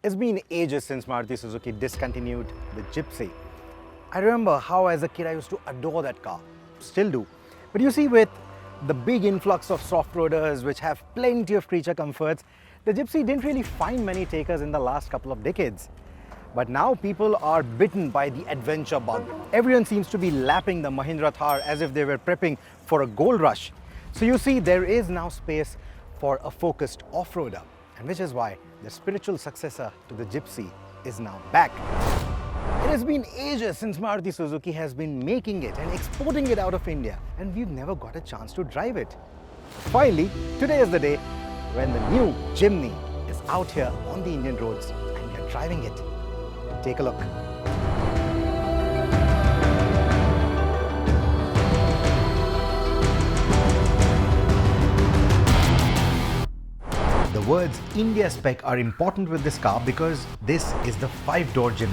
It's been ages since Maruti Suzuki discontinued the Gypsy. I remember how as a kid I used to adore that car, still do. But you see, with the big influx of soft-roaders which have plenty of creature comforts, the Gypsy didn't really find many takers in the last couple of decades. But now people are bitten by the adventure bug. Everyone seems to be lapping the Mahindra Thar as if they were prepping for a gold rush. So you see, there is now space for a focused off-roader, and which is why the spiritual successor to the Gypsy is now back. It has been ages since Maruti Suzuki has been making it and exporting it out of India, and we've never got a chance to drive it. Finally, today is the day when the new Jimny is out here on the Indian roads and we are driving it. Take a look. The words India-spec are important with this car because this is the 5-door Jimny.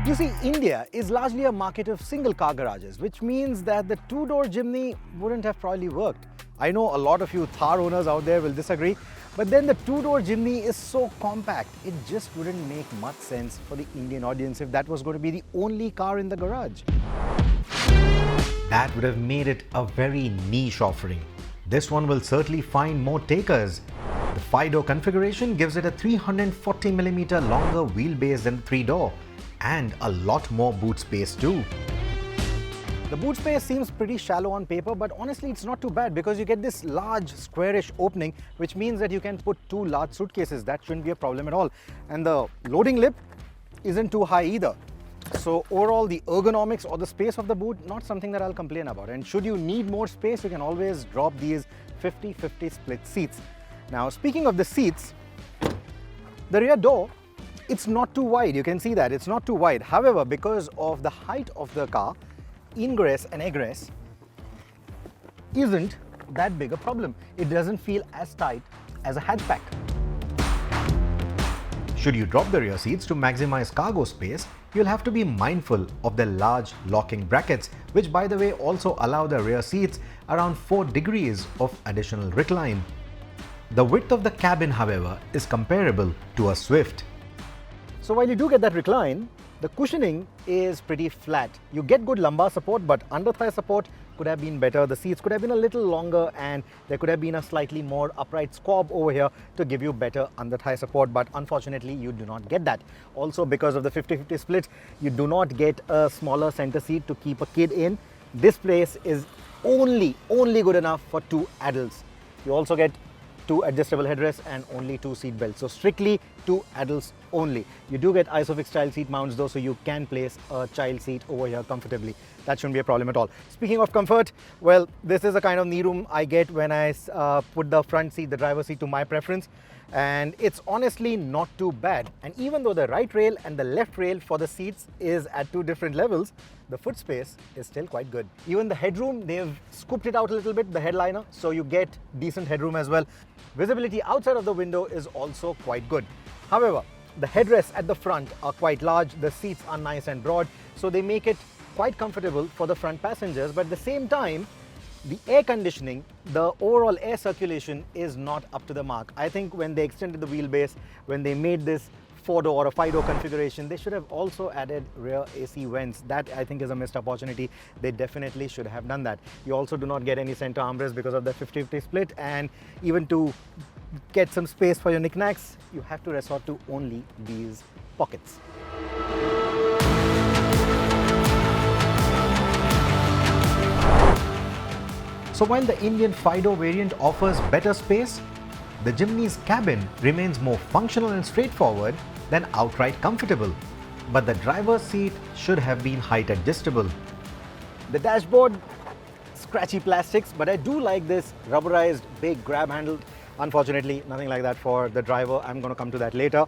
You see, India is largely a market of single-car garages, which means that the 2-door Jimny wouldn't have probably worked. I know a lot of you Thar owners out there will disagree, but then the 2-door Jimny is so compact, it just wouldn't make much sense for the Indian audience if that was going to be the only car in the garage. That would have made it a very niche offering. This one will certainly find more takers. The 5-door configuration gives it a 340mm longer wheelbase than the 3-door, and a lot more boot space too. The boot space seems pretty shallow on paper, but honestly it's not too bad because you get this large squarish opening, which means that you can put 2 large suitcases. That shouldn't be a problem at all. And the loading lip isn't too high either. So overall, the ergonomics or the space of the boot, not something that I'll complain about. And should you need more space, you can always drop these 50-50 split seats. Now, speaking of the seats, the rear door, it's not too wide. You can see that it's not too wide. However, because of the height of the car, ingress and egress isn't that big a problem. It doesn't feel as tight as a hatchback. Should you drop the rear seats to maximize cargo space, you'll have to be mindful of the large locking brackets, which by the way also allow the rear seats around 4 degrees of additional recline. The width of the cabin, however, is comparable to a Swift. So while you do get that recline, the cushioning is pretty flat. You get good lumbar support, but under thigh support could have been better. The seats could have been a little longer and there could have been a slightly more upright squab over here to give you better under thigh support, but unfortunately you do not get that. Also, because of the 50-50 split, you do not get a smaller center seat to keep a kid in. This place is only good enough for 2 adults. You also get 2 adjustable headrests and only 2 seat belts. So strictly 2 adults only. You do get ISOFIX style seat mounts though, so you can place a child seat over here comfortably. That shouldn't be a problem at all. Speaking of comfort, well, this is a kind of knee room I get when I put the front seat, the driver's seat, to my preference. And it's honestly not too bad. And even though the right rail and the left rail for the seats is at 2 different levels, the foot space is still quite good. Even the headroom, they've scooped it out a little bit, the headliner, so you get decent headroom as well. Visibility outside of the window is also quite good. However, the headrests at the front are quite large, the seats are nice and broad, so they make it quite comfortable for the front passengers, but at the same time, the air conditioning, the overall air circulation is not up to the mark. I think when they extended the wheelbase, when they made this 4-door or a 5-door configuration, they should have also added rear AC vents. That I think is a missed opportunity. They definitely should have done that. You also do not get any center armrest because of the 50-50 split, and even to get some space for your knickknacks, you have to resort to only these pockets. So while the Indian 5-door variant offers better space, the Jimny's cabin remains more functional and straightforward than outright comfortable. But the driver's seat should have been height adjustable. The dashboard, scratchy plastics, but I do like this rubberized big grab handle. Unfortunately, nothing like that for the driver. I'm going to come to that later.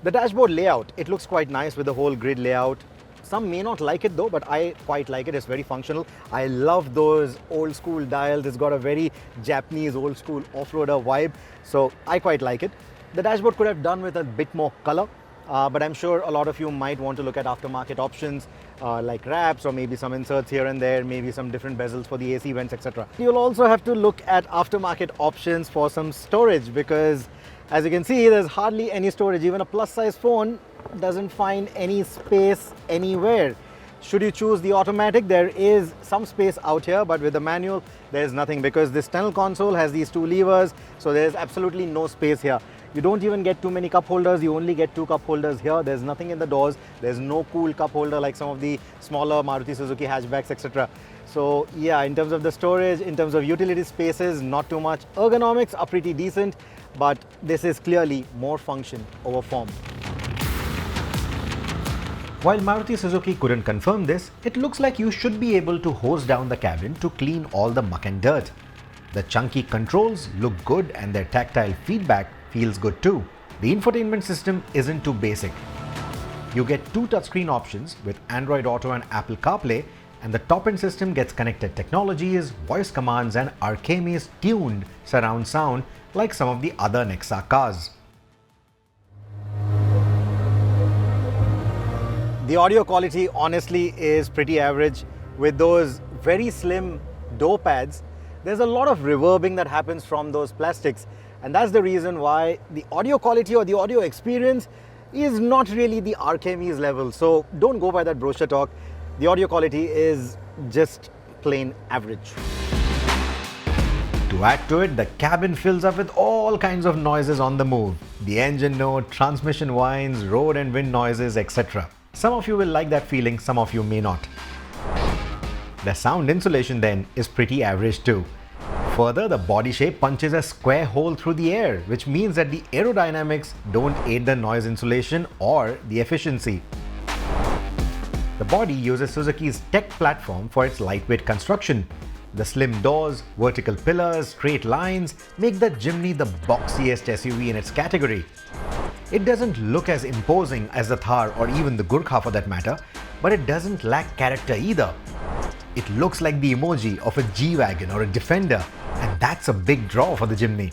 The dashboard layout, it looks quite nice with the whole grid layout. Some may not like it though, but I quite like it. It's very functional. I love those old school dials. It's got a very Japanese old school off-roader vibe. So I quite like it. The dashboard could have done with a bit more color. but I'm sure a lot of you might want to look at aftermarket options like wraps or maybe some inserts here and there, maybe some different bezels for the AC vents, etc. You'll also have to look at aftermarket options for some storage, because as you can see, there's hardly any storage. Even a plus size phone doesn't find any space anywhere. Should you choose the automatic, there is some space out here, but with the manual, there's nothing, because this tunnel console has these two levers, so there's absolutely no space here. You don't even get too many cup holders, you only get 2 cup holders here. There's nothing in the doors, there's no cool cup holder like some of the smaller Maruti Suzuki hatchbacks, etc. So yeah, in terms of the storage, in terms of utility spaces, not too much. Ergonomics are pretty decent, but this is clearly more function over form. While Maruti Suzuki couldn't confirm this, it looks like you should be able to hose down the cabin to clean all the muck and dirt. The chunky controls look good and their tactile feedback feels good too. The infotainment system isn't too basic. You get 2 touchscreen options with Android Auto and Apple CarPlay, and the top-end system gets connected technologies, voice commands and Archaime's tuned surround sound like some of the other Nexa cars. The audio quality honestly is pretty average. With those very slim door pads, there's a lot of reverbing that happens from those plastics, and that's the reason why the audio quality or the audio experience is not really the Archaime's level. So don't go by that brochure talk. The audio quality is just plain average. To add to it, the cabin fills up with all kinds of noises on the move. The engine note, transmission whines, road and wind noises, etc. Some of you will like that feeling, some of you may not. The sound insulation then is pretty average too. Further, the body shape punches a square hole through the air, which means that the aerodynamics don't aid the noise insulation or the efficiency. The body uses Suzuki's tech platform for its lightweight construction. The slim doors, vertical pillars, straight lines make the Jimny the boxiest SUV in its category. It doesn't look as imposing as the Thar or even the Gurkha for that matter, but it doesn't lack character either. It looks like the emoji of a G-Wagon or a Defender, and that's a big draw for the Jimny.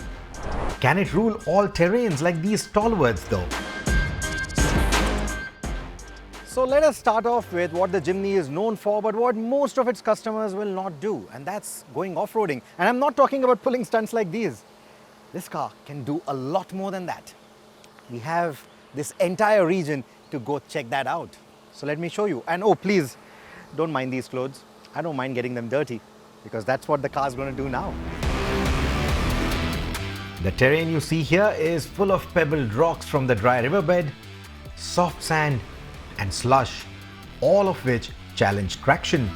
Can it rule all terrains like these stalwarts though? So let us start off with what the Jimny is known for, but what most of its customers will not do, and that's going off-roading. And I'm not talking about pulling stunts like these. This car can do a lot more than that. We have this entire region to go check that out. So let me show you. And oh, please don't mind these clothes. I don't mind getting them dirty, because that's what the car's going to do now. The terrain you see here is full of pebbled rocks from the dry riverbed, soft sand and slush, all of which challenge traction.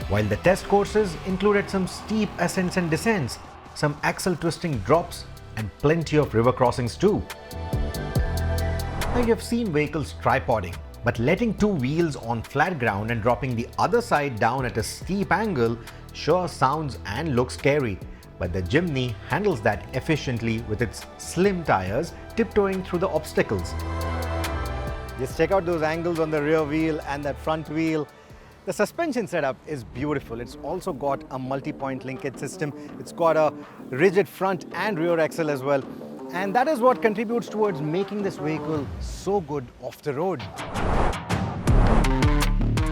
While the test courses included some steep ascents and descents, some axle twisting drops and plenty of river crossings too. Now you have seen vehicles tripoding, but letting 2 wheels on flat ground and dropping the other side down at a steep angle sure sounds and looks scary. But the Jimny handles that efficiently with its slim tires tiptoeing through the obstacles. Just check out those angles on the rear wheel and that front wheel. The suspension setup is beautiful. It's also got a multi-point linkage system. It's got a rigid front and rear axle as well. And that is what contributes towards making this vehicle so good off the road.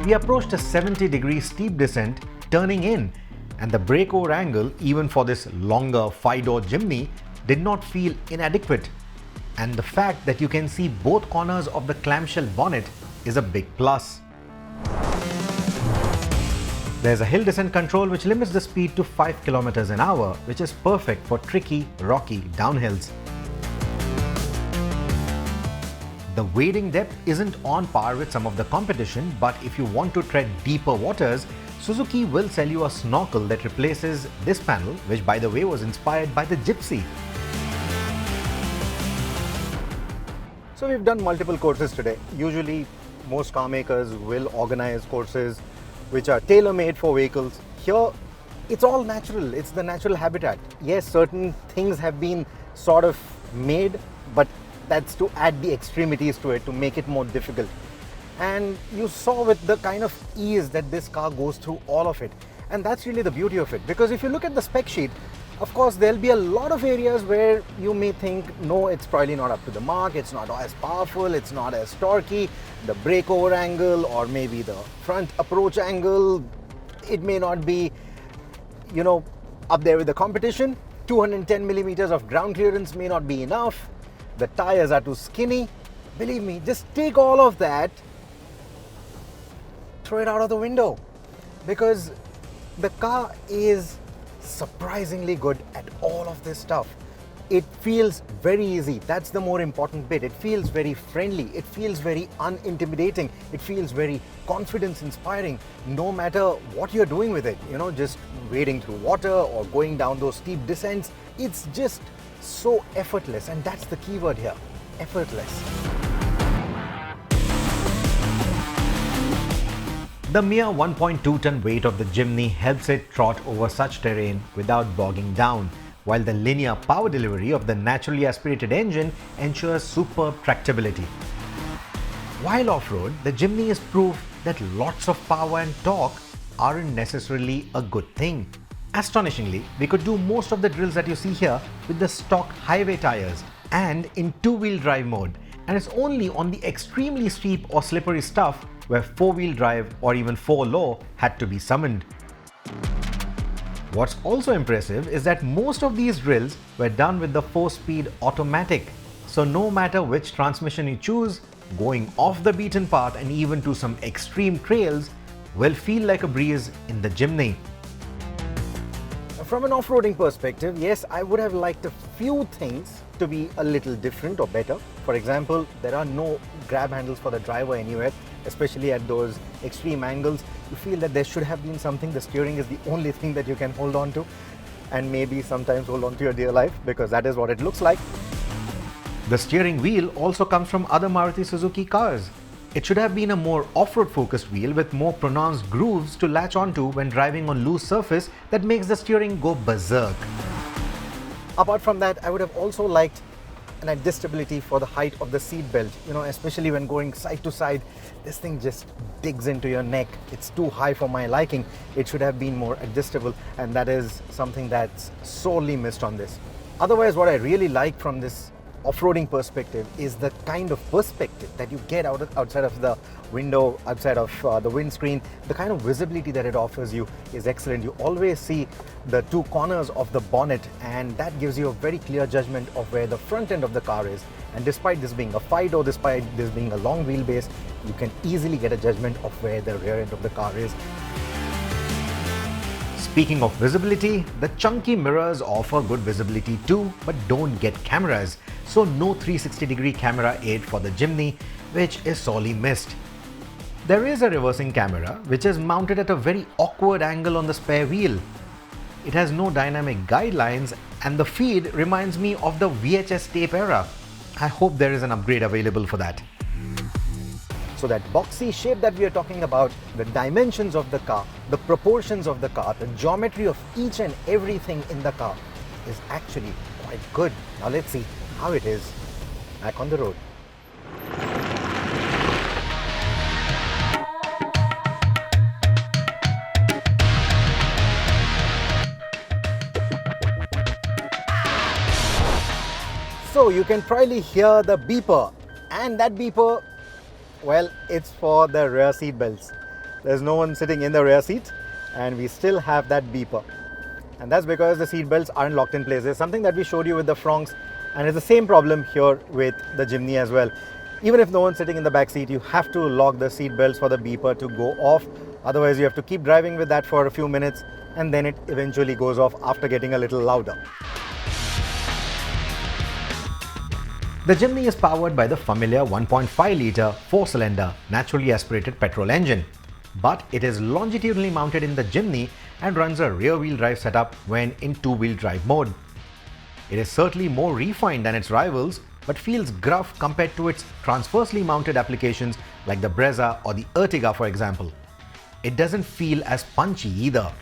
We approached a 70-degree steep descent turning in, and the breakover angle, even for this longer 5-door Jimny, did not feel inadequate. And the fact that you can see both corners of the clamshell bonnet is a big plus. There's a hill descent control which limits the speed to 5 km an hour, which is perfect for tricky, rocky downhills. The wading depth isn't on par with some of the competition, but if you want to tread deeper waters, Suzuki will sell you a snorkel that replaces this panel, which by the way was inspired by the Gypsy. So we've done multiple courses today. Usually most car makers will organize courses which are tailor-made for vehicles. Here, it's all natural. It's the natural habitat. Yes, certain things have been sort of made, but that's to add the extremities to it, to make it more difficult. And you saw with the kind of ease that this car goes through all of it. And that's really the beauty of it. Because if you look at the spec sheet, Of course, there'll be a lot of areas where you may think, no, it's probably not up to the mark, it's not as powerful, it's not as torquey, the breakover angle or maybe the front approach angle, it may not be, up there with the competition. 210 millimeters of ground clearance may not be enough. The tires are too skinny. Believe me, just take all of that, throw it out of the window, because the car is surprisingly good at all of this stuff. It feels very easy. That's the more important bit. It feels very friendly. It feels very unintimidating. It feels very confidence inspiring, no matter what you're doing with it. Just wading through water or going down those steep descents. It's just so effortless, and that's the key word here, effortless. The mere 1.2-ton weight of the Jimny helps it trot over such terrain without bogging down, while the linear power delivery of the naturally aspirated engine ensures superb tractability. While off-road, the Jimny is proof that lots of power and torque aren't necessarily a good thing. Astonishingly, we could do most of the drills that you see here with the stock highway tires and in two-wheel drive mode, and it's only on the extremely steep or slippery stuff where four-wheel drive or even 4-low had to be summoned. What's also impressive is that most of these drills were done with the 4-speed automatic, so no matter which transmission you choose, going off the beaten path and even to some extreme trails will feel like a breeze in the Jimny. From an off-roading perspective, yes, I would have liked a few things to be a little different or better. For example, there are no grab handles for the driver anywhere, especially at those extreme angles. You feel that there should have been something. The steering is the only thing that you can hold on to, and maybe sometimes hold on to your dear life, because that is what it looks like. The steering wheel also comes from other Maruti Suzuki cars. It should have been a more off-road focused wheel with more pronounced grooves to latch onto when driving on loose surface that makes the steering go berserk. Apart from that, I would have also liked an adjustability for the height of the seat belt. Especially when going side to side, this thing just digs into your neck. It's too high for my liking. It should have been more adjustable, and that is something that's sorely missed on this. Otherwise, what I really like from this off-roading perspective is the kind of perspective that you get outside of the window, outside of the windscreen. The kind of visibility that it offers you is excellent. You always see the two corners of the bonnet, and that gives you a very clear judgment of where the front end of the car is. And despite this being a 5-door, despite this being a long wheelbase, you can easily get a judgment of where the rear end of the car is. Speaking of visibility, the chunky mirrors offer good visibility too, but don't get cameras. So no 360-degree camera aid for the Jimny, which is sorely missed. There is a reversing camera, which is mounted at a very awkward angle on the spare wheel. It has no dynamic guidelines, and the feed reminds me of the VHS tape era. I hope there is an upgrade available for that. So that boxy shape that we are talking about, the dimensions of the car, the proportions of the car, the geometry of each and everything in the car is actually quite good. Now let's see how it is back on the road. So you can probably hear the beeper, and that beeper, well, it's for the rear seat belts. There's no one sitting in the rear seat, and we still have that beeper. And that's because the seat belts aren't locked in place. There's something that we showed you with the Fronx, and it's the same problem here with the Jimny as well. Even if no one's sitting in the back seat, you have to lock the seat belts for the beeper to go off. Otherwise, you have to keep driving with that for a few minutes, and then it eventually goes off after getting a little louder. The Jimny is powered by the familiar 1.5-litre 4-cylinder naturally aspirated petrol engine, but it is longitudinally mounted in the Jimny and runs a rear-wheel drive setup when in two-wheel drive mode. It is certainly more refined than its rivals, but feels gruff compared to its transversely mounted applications like the Brezza or the Ertiga, for example. It doesn't feel as punchy either.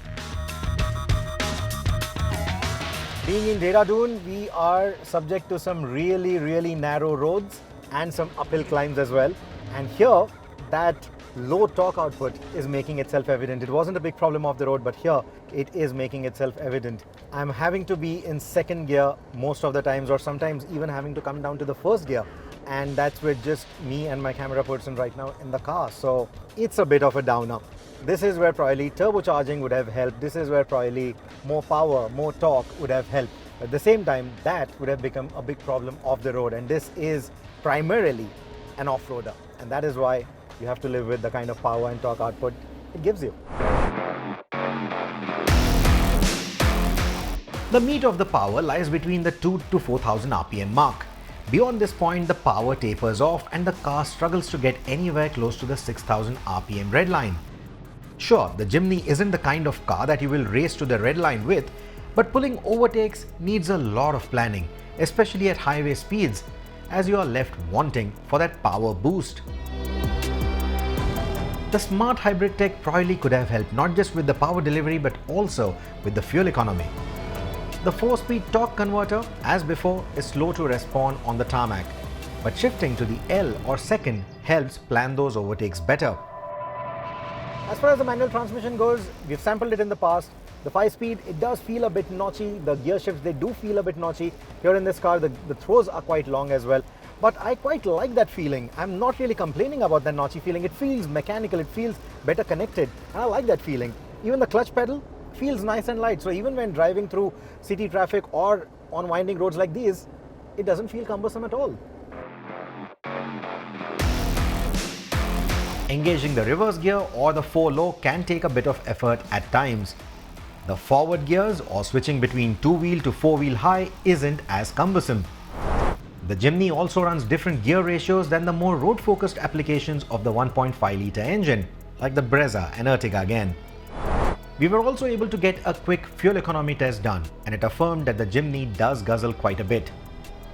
Being in Dehradun, we are subject to some really narrow roads and some uphill climbs as well. And here, that low torque output is making itself evident. It wasn't a big problem off the road, but here it is making itself evident. I'm having to be in second gear most of the times, or sometimes even having to come down to the first gear. And that's with just me and my camera person right now in the car. So it's a bit of a downer. This is where probably turbocharging would have helped. This is where probably more power, more torque would have helped. At the same time, that would have become a big problem off the road. And this is primarily an off-roader. And that is why you have to live with the kind of power and torque output it gives you. The meat of the power lies between the 2 to 4000 RPM mark. Beyond this point, the power tapers off and the car struggles to get anywhere close to the 6000 RPM red line. Sure, the Jimny isn't the kind of car that you will race to the red line with, but pulling overtakes needs a lot of planning, especially at highway speeds, as you are left wanting for that power boost. The smart hybrid tech probably could have helped not just with the power delivery but also with the fuel economy. The 4-speed torque converter, as before, is slow to respond on the tarmac, but shifting to the L or second helps plan those overtakes better. As far as the manual transmission goes, we've sampled it in the past. The 5-speed, it does feel a bit notchy. The gear shifts, they do feel a bit notchy. Here in this car, the throws are quite long as well. But I quite like that feeling. I'm not really complaining about that notchy feeling. It feels mechanical, it feels better connected, and I like that feeling. Even the clutch pedal feels nice and light. So even when driving through city traffic or on winding roads like these, it doesn't feel cumbersome at all. Engaging the reverse gear or the 4-low can take a bit of effort at times. The forward gears or switching between 2-wheel to 4-wheel high isn't as cumbersome. The Jimny also runs different gear ratios than the more road-focused applications of the 1.5-litre engine, like the Brezza and Ertiga again. We were also able to get a quick fuel economy test done, and it affirmed that the Jimny does guzzle quite a bit,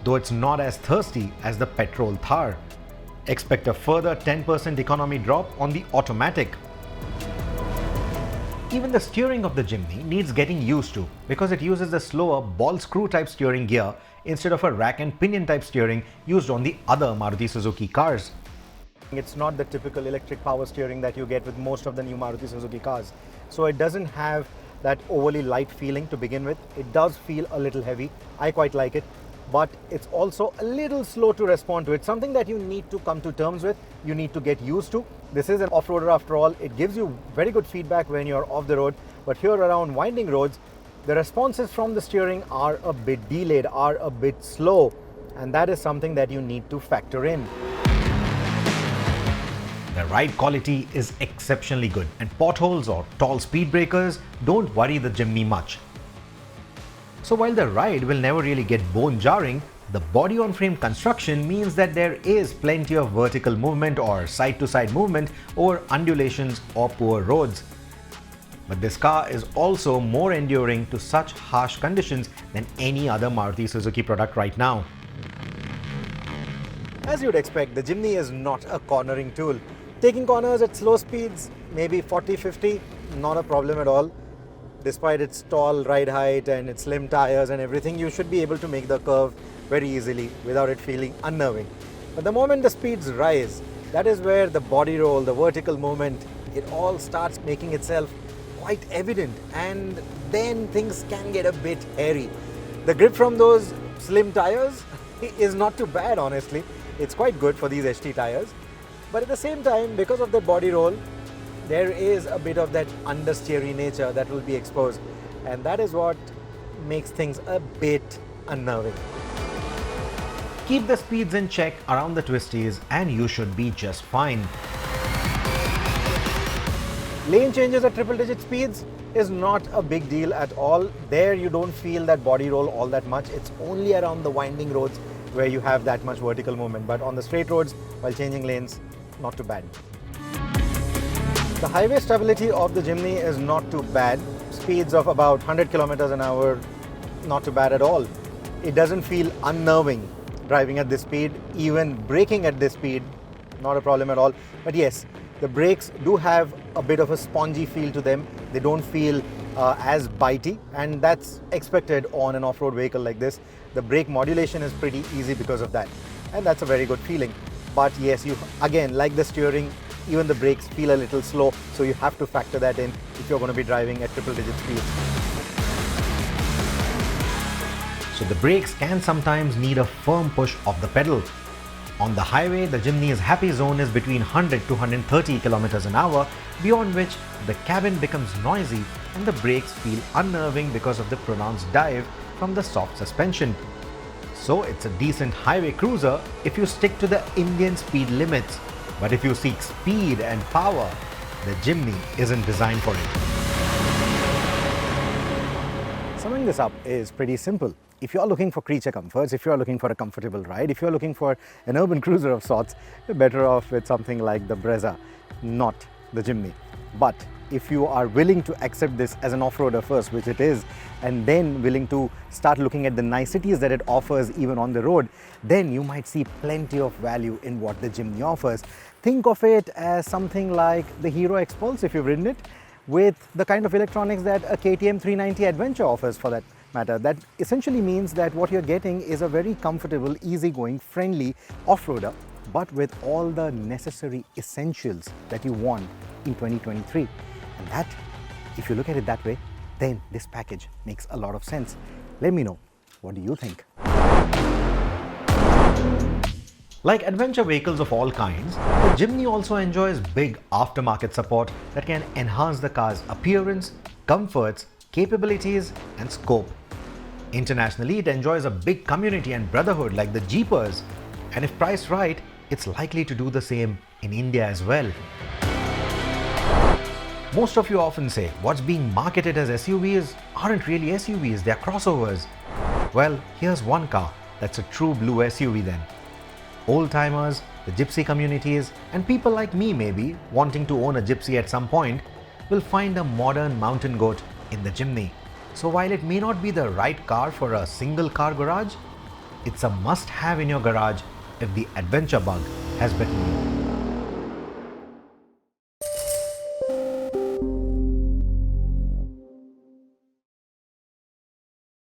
though it's not as thirsty as the petrol Thar. Expect a further 10% economy drop on the automatic. Even the steering of the Jimny needs getting used to because it uses a slower ball screw type steering gear instead of a rack and pinion type steering used on the other Maruti Suzuki cars. It's not the typical electric power steering that you get with most of the new Maruti Suzuki cars. So it doesn't have that overly light feeling to begin with. It does feel a little heavy. I quite like it. But it's also a little slow to respond to it. Something that you need to come to terms with, you need to get used to. This is an off-roader after all. It gives you very good feedback when you're off the road. But here around winding roads, the responses from the steering are a bit delayed, are a bit slow. And that is something that you need to factor in. The ride quality is exceptionally good, and potholes or tall speed breakers don't worry the Jimny much. So while the ride will never really get bone-jarring, the body-on-frame construction means that there is plenty of vertical movement or side-to-side movement over undulations or poor roads. But this car is also more enduring to such harsh conditions than any other Maruti Suzuki product right now. As you'd expect, the Jimny is not a cornering tool. Taking corners at slow speeds, maybe 40-50, not a problem at all. Despite its tall ride height and its slim tires and everything, you should be able to make the curve very easily without it feeling unnerving. But the moment the speeds rise, that is where the body roll, the vertical movement, it all starts making itself quite evident, and then things can get a bit hairy. The grip from those slim tires is not too bad, honestly. It's quite good for these HT tires. But at the same time, because of the body roll, there is a bit of that understeery nature that will be exposed, and that is what makes things a bit unnerving. Keep the speeds in check around the twisties and you should be just fine. Lane changes at triple-digit speeds is not a big deal at all. There you don't feel that body roll all that much. It's only around the winding roads where you have that much vertical movement, but on the straight roads while changing lanes, not too bad. The highway stability of the Jimny is not too bad. Speeds of about 100 kilometers an hour, not too bad at all. It doesn't feel unnerving driving at this speed. Even braking at this speed, not a problem at all. But yes, the brakes do have a bit of a spongy feel to them. They don't feel as bitey, and that's expected on an off-road vehicle like this. The brake modulation is pretty easy because of that, and that's a very good feeling. But yes, you again, like the steering, even the brakes feel a little slow, so you have to factor that in if you're going to be driving at triple-digit speeds. So the brakes can sometimes need a firm push of the pedal. On the highway, the Jimny's happy zone is between 100 to 130 kilometers an hour, beyond which the cabin becomes noisy and the brakes feel unnerving because of the pronounced dive from the soft suspension. So it's a decent highway cruiser if you stick to the Indian speed limits. But if you seek speed and power, the Jimny isn't designed for it. Summing this up is pretty simple. If you're looking for creature comforts, if you're looking for a comfortable ride, if you're looking for an urban cruiser of sorts, you're better off with something like the Brezza, not the Jimny. But if you are willing to accept this as an off-roader first, which it is, and then willing to start looking at the niceties that it offers even on the road, then you might see plenty of value in what the Jimny offers. Think of it as something like the Hero Expulse, if you've ridden it, with the kind of electronics that a KTM 390 Adventure offers for that matter. That essentially means that what you're getting is a very comfortable, easygoing, friendly off-roader, but with all the necessary essentials that you want in 2023. And that, if you look at it that way, then this package makes a lot of sense. Let me know, what do you think? Like adventure vehicles of all kinds, the Jimny also enjoys big aftermarket support that can enhance the car's appearance, comforts, capabilities, and scope. Internationally, it enjoys a big community and brotherhood like the Jeepers, and if priced right, it's likely to do the same in India as well. Most of you often say what's being marketed as SUVs aren't really SUVs, they're crossovers. Well, here's one car that's a true blue SUV then. Old-timers, the gypsy communities, and people like me maybe wanting to own a gypsy at some point will find a modern mountain goat in the Jimny. So while it may not be the right car for a single car garage, it's a must-have in your garage if the adventure bug has bitten you.